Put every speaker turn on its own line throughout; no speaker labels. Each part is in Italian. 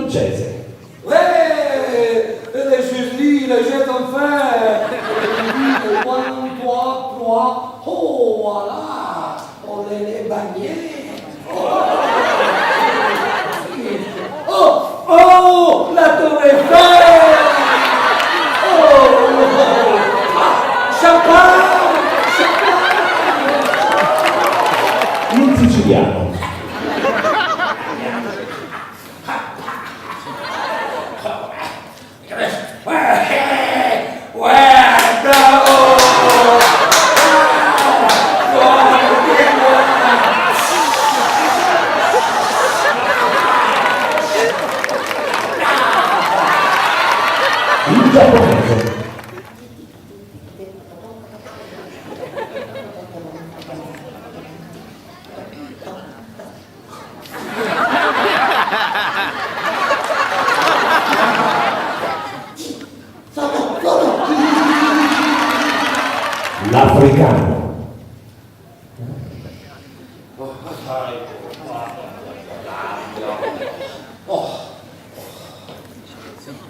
francese.
Les choses les jets en fer. 1, 2, 3, oh voilà, on les bagnets. Oh, la tour Eiffel. Champagne.
In siciliano. In giapponese. L'africano.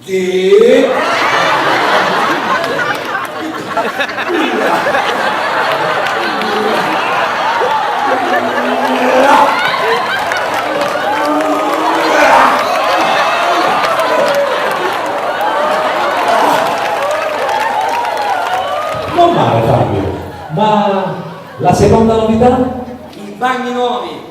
Sì.
Non male Fabio, ma la seconda novità?
I bagni nuovi.